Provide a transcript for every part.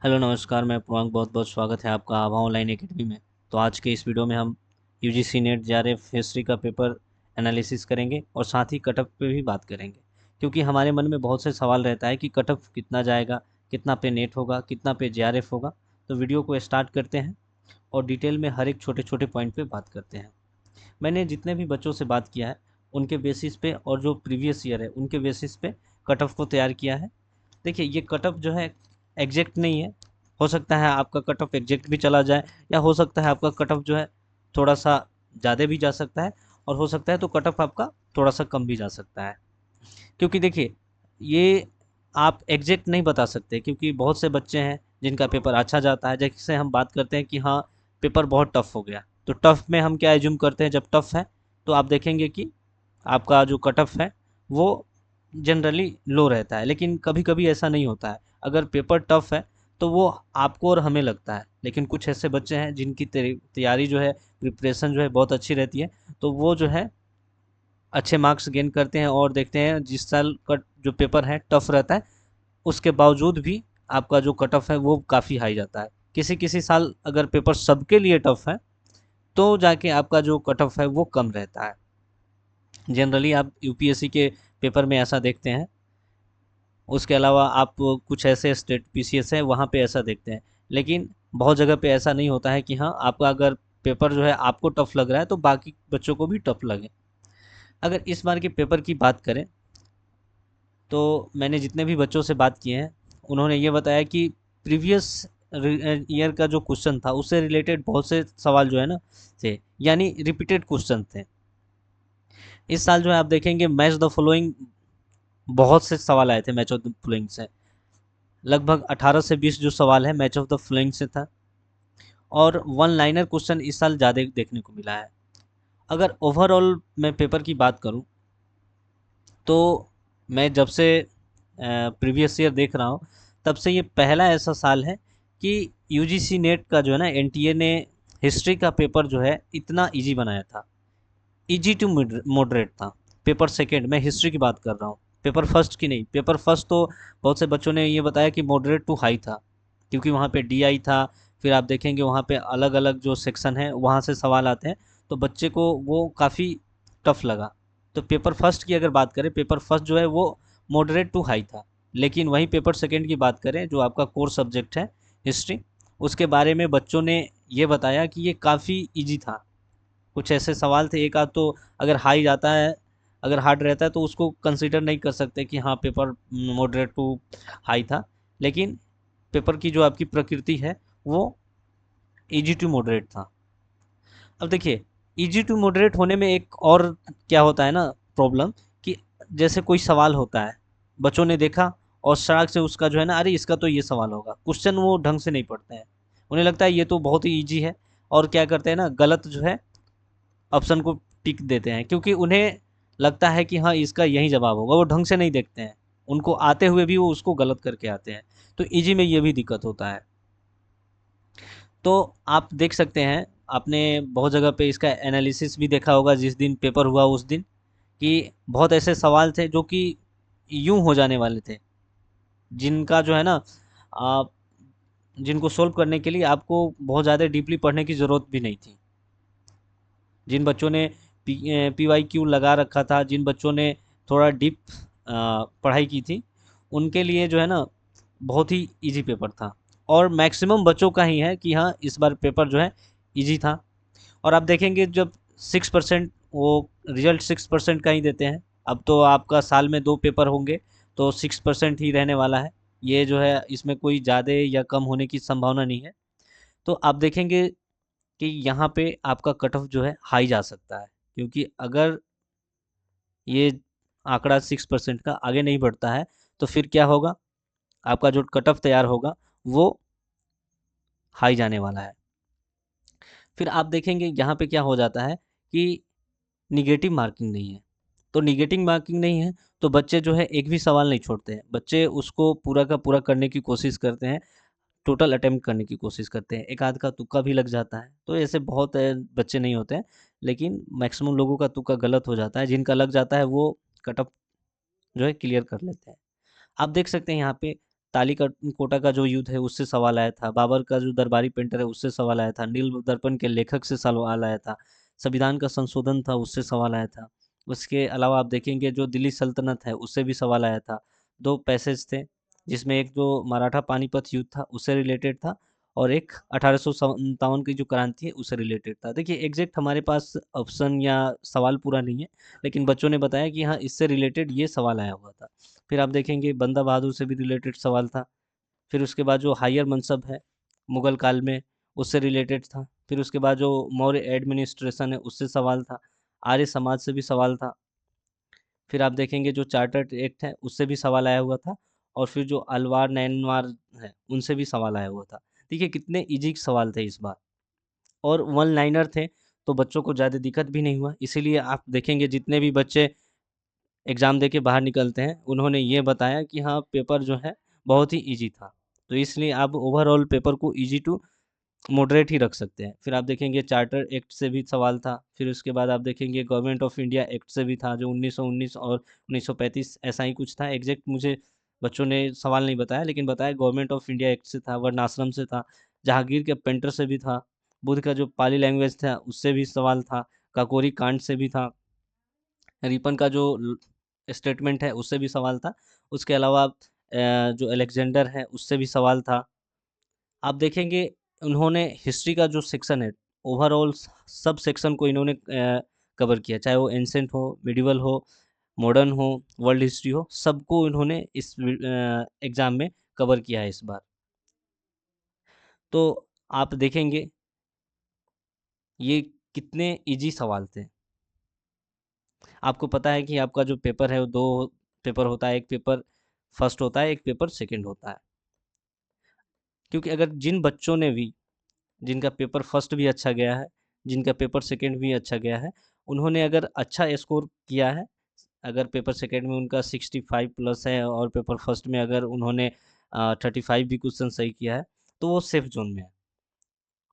Hello नमस्कार, मैं पूर्वांक। बहुत बहुत स्वागत है आपका आभा ऑनलाइन एकेडमी में। तो आज के इस वीडियो में हम यूजीसी नेट जेआरएफ हिस्ट्री का पेपर एनालिसिस करेंगे और साथ ही कट ऑफ पे भी बात करेंगे, क्योंकि हमारे मन में बहुत से सवाल रहता है कि कट ऑफ कितना जाएगा, कितना पे नेट होगा, कितना पे जेआरएफ होगा। तो वीडियो को स्टार्ट करते हैं और डिटेल में हर एक छोटे छोटे पॉइंट पे बात करते हैं। मैंने जितने भी बच्चों से बात किया है उनके बेसिस पे और जो प्रीवियस ईयर है उनके बेसिस पे कट ऑफ को तैयार किया है। देखिए, ये कट ऑफ जो है एग्जैक्ट नहीं है। हो सकता है आपका कट ऑफ एग्जैक्ट भी चला जाए, या हो सकता है आपका कट ऑफ जो है थोड़ा सा ज़्यादा भी जा सकता है, और हो सकता है तो कट ऑफ आपका थोड़ा सा कम भी जा सकता है। क्योंकि देखिए, ये आप एग्जैक्ट नहीं बता सकते, क्योंकि बहुत से बच्चे हैं जिनका पेपर अच्छा जाता है। जैसे हम बात करते हैं कि हाँ, पेपर बहुत टफ हो गया, तो टफ में हम क्या एज्यूम करते हैं, जब टफ है तो आप देखेंगे कि आपका जो कट ऑफ है वो जनरली लो रहता है। लेकिन कभी कभी ऐसा नहीं होता है। अगर पेपर टफ है तो वो आपको और हमें लगता है, लेकिन कुछ ऐसे बच्चे हैं जिनकी तैयारी जो है, प्रिपरेशन जो है बहुत अच्छी रहती है, तो वो जो है अच्छे मार्क्स गेन करते हैं। और देखते हैं जिस साल का जो पेपर है टफ रहता है, उसके बावजूद भी आपका जो कट ऑफ है वो काफ़ी हाई जाता है। किसी किसी साल अगर पेपर सबके लिए टफ है तो जाके आपका जो कट ऑफ है वो कम रहता है। जनरली आप यूपीएससी के पेपर में ऐसा देखते हैं। उसके अलावा आप कुछ ऐसे स्टेट पीसीएस है वहाँ पे ऐसा देखते हैं। लेकिन बहुत जगह पे ऐसा नहीं होता है कि हाँ, आपका अगर पेपर जो है आपको टफ लग रहा है तो बाकी बच्चों को भी टफ लगे। अगर इस बार के पेपर की बात करें तो मैंने जितने भी बच्चों से बात किए हैं उन्होंने ये बताया कि प्रीवियस ईयर का जो क्वेश्चन था उससे रिलेटेड बहुत से सवाल जो है ना थे, यानी रिपीटेड क्वेश्चन थे। इस साल जो है आप देखेंगे मैच द फॉलोइंग, बहुत से सवाल आए थे मैच ऑफ द फॉलोइंग से। लगभग 18 से 20 जो सवाल है मैच ऑफ द फॉलोइंग से था। और वन लाइनर क्वेश्चन इस साल ज़्यादा देखने को मिला है। अगर ओवरऑल मैं पेपर की बात करूं तो मैं जब से प्रीवियस ईयर देख रहा हूं तब से ये पहला ऐसा साल है कि यूजीसी नेट का जो है ना एनटीए ने हिस्ट्री का पेपर जो है इतना इजी बनाया था। इजी टू मॉडरेट था। पेपर सेकंड, मैं हिस्ट्री की बात कर रहा हूँ, पेपर फर्स्ट की नहीं। पेपर फर्स्ट तो बहुत से बच्चों ने ये बताया कि मॉडरेट टू हाई था, क्योंकि वहाँ पे डीआई था। फिर आप देखेंगे वहाँ पे अलग अलग जो सेक्शन है वहाँ से सवाल आते हैं, तो बच्चे को वो काफ़ी टफ लगा। तो पेपर फर्स्ट की अगर बात करें, पेपर फर्स्ट जो है वो मॉडरेट टू हाई था। लेकिन वहीं पेपर सेकंड की बात करें, जो आपका कोर सब्जेक्ट है हिस्ट्री, उसके बारे में बच्चों ने ये बताया कि ये काफ़ी ईजी था। कुछ ऐसे सवाल थे, एक आध तो अगर हाई जाता है, अगर हार्ड रहता है तो उसको कंसीडर नहीं कर सकते कि हाँ पेपर मॉडरेट टू हाई था। लेकिन पेपर की जो आपकी प्रकृति है वो इजी टू मॉडरेट था। अब देखिए, इजी टू मॉडरेट होने में एक और क्या होता है ना प्रॉब्लम, कि जैसे कोई सवाल होता है, बच्चों ने देखा और सड़क से उसका जो है ना, अरे इसका तो ये सवाल होगा, क्वेश्चन वो ढंग से नहीं पढ़ते हैं। उन्हें लगता है ये तो बहुत ही ईजी है, और क्या करते हैं ना, गलत जो है ऑप्शन को टिक देते हैं, क्योंकि उन्हें लगता है कि हाँ इसका यही जवाब होगा। वो ढंग से नहीं देखते हैं, उनको आते हुए भी वो उसको गलत करके आते हैं। तो इजी में ये भी दिक्कत होता है। तो आप देख सकते हैं, आपने बहुत जगह पे इसका एनालिसिस भी देखा होगा जिस दिन पेपर हुआ उस दिन, कि बहुत ऐसे सवाल थे जो कि यूं हो जाने वाले थे, जिनका जो है ना आप जिनको सोल्व करने के लिए आपको बहुत ज़्यादा डीपली पढ़ने की ज़रूरत भी नहीं थी। जिन बच्चों ने पीवाईक्यू लगा रखा था, जिन बच्चों ने थोड़ा डीप पढ़ाई की थी, उनके लिए जो है ना बहुत ही इजी पेपर था। और मैक्सिमम बच्चों का ही है कि हाँ इस बार पेपर जो है इजी था। और आप देखेंगे जब 6%, वो रिजल्ट 6% का ही देते हैं। अब तो आपका साल में 2 पेपर होंगे, तो 6% ही रहने वाला है। ये जो है इसमें कोई ज़्यादा या कम होने की संभावना नहीं है। तो आप देखेंगे कि यहाँ पे आपका कट ऑफ जो है हाई जा सकता है, क्योंकि अगर ये आंकड़ा 6% का आगे नहीं बढ़ता है तो फिर क्या होगा, आपका जो कट ऑफ तैयार होगा वो हाई जाने वाला है। फिर आप देखेंगे यहाँ पे क्या हो जाता है कि निगेटिव मार्किंग नहीं है। तो निगेटिव मार्किंग नहीं है तो बच्चे जो है एक भी सवाल नहीं छोड़ते हैं, बच्चे उसको पूरा का पूरा करने की कोशिश करते हैं, टोटल अटेम्प्ट करने की कोशिश करते हैं। एक आध का तुक्का भी लग जाता है, तो ऐसे बहुत बच्चे नहीं होते हैं। लेकिन मैक्सिमम लोगों का तुक्का गलत हो जाता है, जिनका लग जाता है वो कट ऑफ जो है क्लियर कर लेते हैं। आप देख सकते हैं यहाँ पे ताली कोटा का जो युद्ध है उससे सवाल आया था, बाबर का जो दरबारी पेंटर है उससे सवाल आया था, नील दर्पण के लेखक से सवाल आया था, संविधान का संशोधन था उससे सवाल आया था। उसके अलावा आप देखेंगे जो दिल्ली सल्तनत है उससे भी सवाल आया था। दो पैसेज थे जिसमें एक जो मराठा पानीपत युद्ध था उससे रिलेटेड था, और एक 1857 की जो क्रांति है उससे रिलेटेड था। देखिए एग्जैक्ट हमारे पास ऑप्शन या सवाल पूरा नहीं है, लेकिन बच्चों ने बताया कि हाँ इससे रिलेटेड ये सवाल आया हुआ था। फिर आप देखेंगे बंदा बहादुर से भी रिलेटेड सवाल था। फिर उसके बाद जो हायर मनसब है मुगल काल में उससे रिलेटेड था। फिर उसके बाद जो मौर्य एडमिनिस्ट्रेशन है उससे सवाल था। आर्य समाज से भी सवाल था। फिर आप देखेंगे जो चार्टर्ड एक्ट है उससे भी सवाल आया हुआ था। और फिर जो अलवार नैनवार है उनसे भी सवाल आया हुआ था। देखिए कितने इजी सवाल थे इस बार, और वन लाइनर थे, तो बच्चों को ज़्यादा दिक्कत भी नहीं हुआ। इसीलिए आप देखेंगे जितने भी बच्चे एग्ज़ाम दे के बाहर निकलते हैं उन्होंने ये बताया कि हाँ पेपर जो है बहुत ही इजी था। तो इसलिए आप ओवरऑल पेपर को इजी टू मॉडरेट ही रख सकते हैं। फिर आप देखेंगे चार्टर एक्ट से भी सवाल था। फिर उसके बाद आप देखेंगे गवर्नमेंट ऑफ इंडिया एक्ट से भी था जो 1919 और 1935 ऐसा ही कुछ था। एग्जैक्ट मुझे बच्चों ने सवाल नहीं बताया, लेकिन बताया गवर्नमेंट ऑफ इंडिया एक्ट से था, वर्णाश्रम से था, जहांगीर के पेंटर से भी था, बुद्ध का जो पाली लैंग्वेज था उससे भी सवाल था, काकोरी कांड से भी था, रिपन का जो स्टेटमेंट है उससे भी सवाल था। उसके अलावा जो अलेक्जेंडर है उससे भी सवाल था। आप देखेंगे उन्होंने हिस्ट्री का जो सेक्शन है ओवरऑल सब सेक्शन को इन्होंने कवर किया, चाहे वो एंसेंट हो, मिडिवल हो, मॉडर्न हो, वर्ल्ड हिस्ट्री हो, सबको इन्होंने इस एग्ज़ाम में कवर किया है इस बार। तो आप देखेंगे ये कितने इजी सवाल थे। आपको पता है कि आपका जो पेपर है वो दो पेपर होता है, एक पेपर फर्स्ट होता है, एक पेपर सेकंड होता है। क्योंकि अगर जिन बच्चों ने भी, जिनका पेपर फर्स्ट भी अच्छा गया है, जिनका पेपर सेकंड भी अच्छा गया है, उन्होंने अगर अच्छा स्कोर किया है, अगर पेपर सेकंड में उनका 65 प्लस है और पेपर फर्स्ट में अगर उन्होंने 35 भी क्वेश्चन सही किया है, तो वो सेफ जोन में है।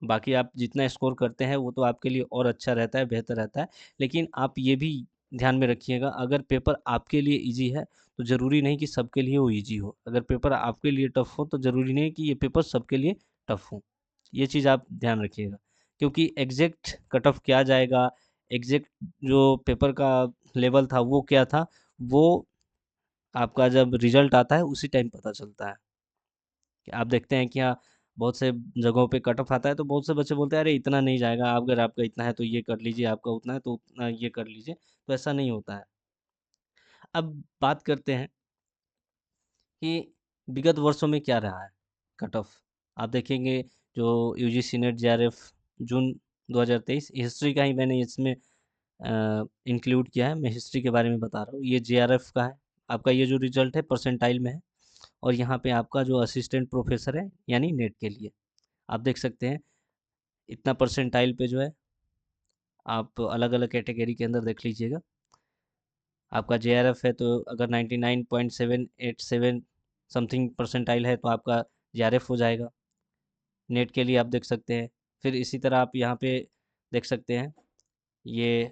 बाकी आप जितना स्कोर करते हैं वो तो आपके लिए और अच्छा रहता है, बेहतर रहता है। लेकिन आप ये भी ध्यान में रखिएगा, अगर पेपर आपके लिए ईजी है तो ज़रूरी नहीं कि सबके लिए वो ईजी हो। अगर पेपर आपके लिए टफ हो तो ज़रूरी नहीं कि ये पेपर सबके लिए टफ हो। ये चीज़ आप ध्यान रखिएगा, क्योंकि एग्जैक्ट कट ऑफ क्या जाएगा, एग्जैक्ट जो पेपर का लेवल था वो क्या था, वो आपका जब रिजल्ट आता है उसी टाइम पता चलता है। कि आप देखते हैं कि हाँ बहुत से जगहों पे कट ऑफ आता है तो बहुत से बच्चे बोलते हैं अरे इतना नहीं जाएगा, आप अगर आपका इतना है तो ये कर लीजिए, आपका उतना है तो उतना ये कर लीजिए। तो ऐसा नहीं होता है। अब बात करते हैं कि विगत वर्षों में क्या रहा है कट ऑफ। आप देखेंगे जो यूजीसी नेट जेआरएफ जून 2023 हिस्ट्री का ही मैंने इसमें इंक्लूड किया है, मैं हिस्ट्री के बारे में बता रहा हूँ। ये जेआरएफ का है, आपका ये जो रिजल्ट है परसेंटाइल में है। और यहाँ पे आपका जो असिस्टेंट प्रोफेसर है यानी नेट के लिए आप देख सकते हैं इतना परसेंटाइल पे जो है, आप अलग अलग कैटेगरी के अंदर देख लीजिएगा। आपका जेआरएफ है तो अगर 99.787 समथिंग परसेंटाइल है तो आपका जेआरएफ हो जाएगा। नेट के लिए आप देख सकते हैं। फिर इसी तरह आप यहाँ पे देख सकते हैं ये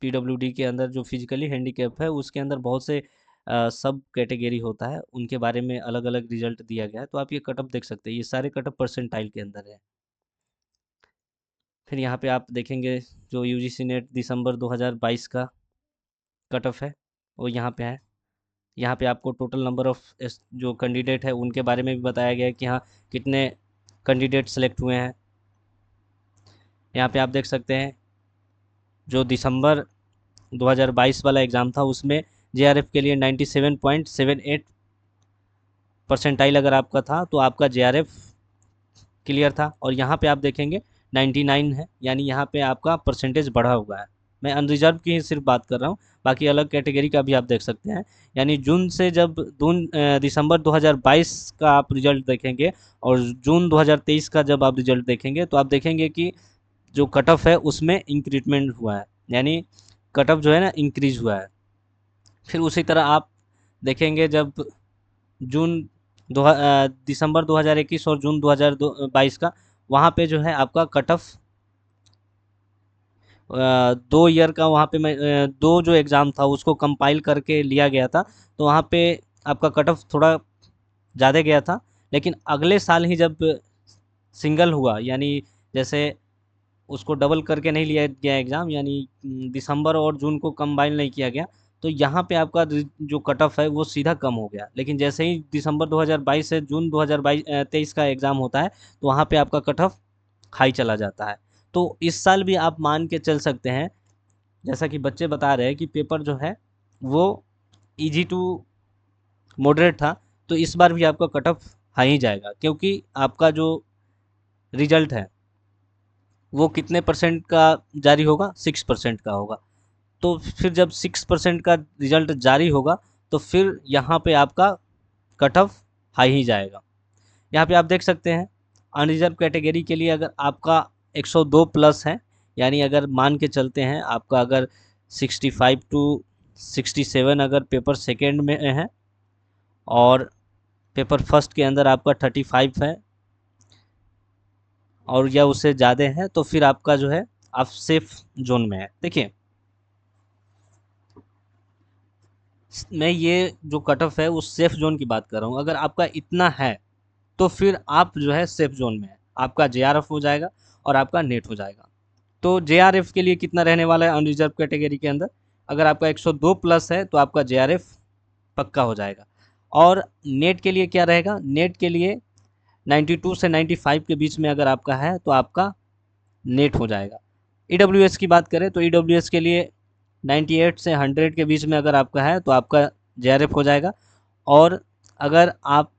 पीडब्ल्यूडी के अंदर जो फिजिकली हैंडीकैप है उसके अंदर बहुत से सब कैटेगरी होता है, उनके बारे में अलग अलग रिजल्ट दिया गया है। तो आप ये कटअप देख सकते हैं, ये सारे कटअप परसेंटाइल के अंदर है। फिर यहाँ पे आप देखेंगे जो यूजीसी नेट दिसंबर 2022 का कट ऑफ है वो यहाँ पे है। यहाँ पे आपको टोटल नंबर ऑफ जो कैंडिडेट है उनके बारे में भी बताया गया है कि हाँ कितने कैंडिडेट सेलेक्ट हुए हैं। यहाँ पे आप देख सकते हैं जो दिसंबर 2022 वाला एग्ज़ाम था उसमें जेआरएफ के लिए 97.78 परसेंटाइल अगर आपका था तो आपका जेआरएफ क्लियर था। और यहाँ पे आप देखेंगे 99 है, यानी यहाँ पे आपका परसेंटेज बढ़ा हुआ है। मैं अनरिजर्व की ही सिर्फ बात कर रहा हूँ, बाकी अलग कैटेगरी का भी आप देख सकते हैं। यानी जून से जब दिसंबर 2022 का आप रिजल्ट देखेंगे और जून 2023 का जब आप रिजल्ट देखेंगे तो आप देखेंगे कि जो कट ऑफ है उसमें इंक्रीजमेंट हुआ है, यानी कट ऑफ जो है ना इंक्रीज हुआ है। फिर उसी तरह आप देखेंगे जब जून दिसंबर 2021 और जून 2022 का, वहाँ पे जो है आपका कट ऑफ 2 ईयर का, वहाँ पे मैं दो जो एग्ज़ाम था उसको कंपाइल करके लिया गया था। तो वहाँ पे आपका कट ऑफ थोड़ा ज़्यादा गया था, लेकिन अगले साल ही जब सिंगल हुआ, यानी जैसे उसको डबल करके नहीं लिया गया एग्ज़ाम, यानी दिसंबर और जून को कंबाइन नहीं किया गया, तो यहाँ पे आपका जो कट ऑफ है वो सीधा कम हो गया। लेकिन जैसे ही दिसंबर 2022 से जून 2023 का एग्ज़ाम होता है, तो वहाँ पे आपका कट ऑफ हाई चला जाता है। तो इस साल भी आप मान के चल सकते हैं, जैसा कि बच्चे बता रहे हैं कि पेपर जो है वो ईजी टू मॉडरेट था, तो इस बार भी आपका कट ऑफ हाई ही जाएगा, क्योंकि आपका जो रिजल्ट है वो कितने परसेंट का जारी होगा, 6% का होगा। तो फिर जब 6% का रिजल्ट जारी होगा, तो फिर यहाँ पे आपका कट ऑफ हाई ही जाएगा। यहाँ पे आप देख सकते हैं अनरिजर्व कैटेगरी के लिए अगर आपका 102 प्लस है, यानी अगर मान के चलते हैं आपका अगर 65 टू 67 अगर पेपर सेकेंड में है और पेपर फर्स्ट के अंदर आपका 35 है और या उससे ज़्यादा है, तो फिर आपका जो है आप सेफ जोन में है। देखिए, मैं ये जो कट ऑफ है उस सेफ जोन की बात कर रहा हूँ। अगर आपका इतना है तो फिर आप जो है सेफ जोन में है, आपका जेआरएफ हो जाएगा और आपका नेट हो जाएगा। तो जेआरएफ के लिए कितना रहने वाला है अनरिजर्व कैटेगरी के अंदर, अगर आपका 102 प्लस है तो आपका जेआरएफ पक्का हो जाएगा। और नेट के लिए क्या रहेगा, नेट के लिए 92 से 95 के बीच में अगर आपका है तो आपका नेट हो जाएगा। ईडब्ल्यूएस की बात करें तो ईडब्ल्यूएस के लिए 98 से 100 के बीच में अगर आपका है तो आपका जेआरएफ हो जाएगा। और अगर आप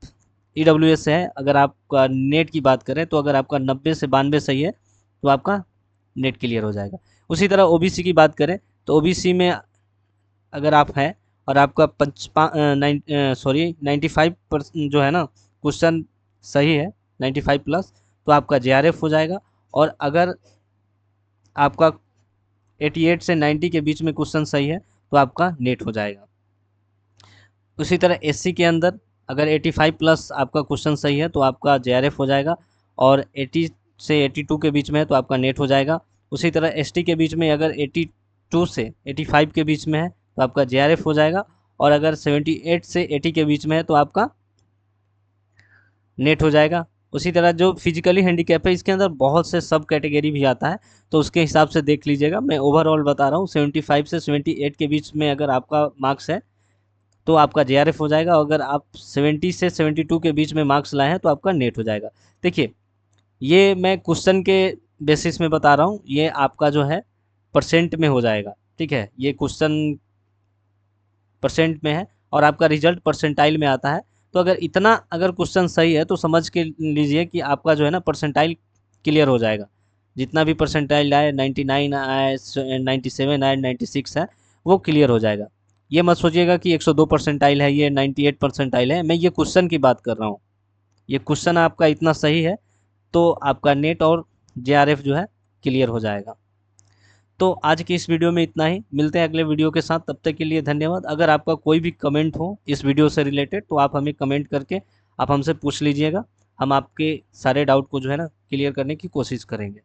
ईडब्ल्यूएस है, अगर आपका नेट की बात करें तो अगर आपका 90 से 92 सही है तो आपका नेट क्लियर हो जाएगा। उसी तरह ओबीसी की बात करें तो ओबीसी में अगर आप हैं और आपका 95% जो है ना क्वेश्चन सही है, 95 प्लस, तो आपका जेआरएफ हो जाएगा। और अगर आपका 88 से 90 के बीच में क्वेश्चन सही है तो आपका नेट हो जाएगा। उसी तरह एससी के अंदर अगर 85 प्लस आपका क्वेश्चन सही है तो आपका जेआरएफ हो जाएगा, और 80 से 82 के बीच में है तो आपका नेट हो जाएगा। उसी तरह एसटी के बीच में अगर 82 से 85 के बीच में है तो आपका जेआरएफ हो जाएगा, और अगर 78 से 80 के बीच में है तो आपका नेट हो जाएगा। उसी तरह जो फिजिकली हैंडीकैप है इसके अंदर बहुत से सब कैटेगरी भी आता है, तो उसके हिसाब से देख लीजिएगा। मैं ओवरऑल बता रहा हूँ, 75 से 78 के बीच में अगर आपका मार्क्स है तो आपका जेआरएफ हो जाएगा। अगर आप 70 से 72 के बीच में मार्क्स लाए हैं तो आपका नेट हो जाएगा। देखिए, ये मैं क्वेश्चन के बेसिस में बता रहा हूँ, ये आपका जो है परसेंट में हो जाएगा। ठीक है, ये क्वेश्चन परसेंट में है और आपका रिजल्ट परसेंटाइल में आता है। तो अगर इतना अगर क्वेश्चन सही है तो समझ के लीजिए कि आपका जो है ना परसेंटाइल क्लियर हो जाएगा। जितना भी परसेंटाइल आए, 99 आए, 97 आए, 96 है, वो क्लियर हो जाएगा। ये मत सोचिएगा कि 102 परसेंटाइल है, ये 98 परसेंटाइल है। मैं ये क्वेश्चन की बात कर रहा हूँ। ये क्वेश्चन आपका इतना सही है तो आपका नेट और जेआरएफ जो है क्लियर हो जाएगा। तो आज की इस वीडियो में इतना ही, मिलते हैं अगले वीडियो के साथ। तब तक के लिए धन्यवाद। अगर आपका कोई भी कमेंट हो इस वीडियो से रिलेटेड तो आप हमें कमेंट करके आप हमसे पूछ लीजिएगा, हम आपके सारे डाउट को जो है ना क्लियर करने की कोशिश करेंगे।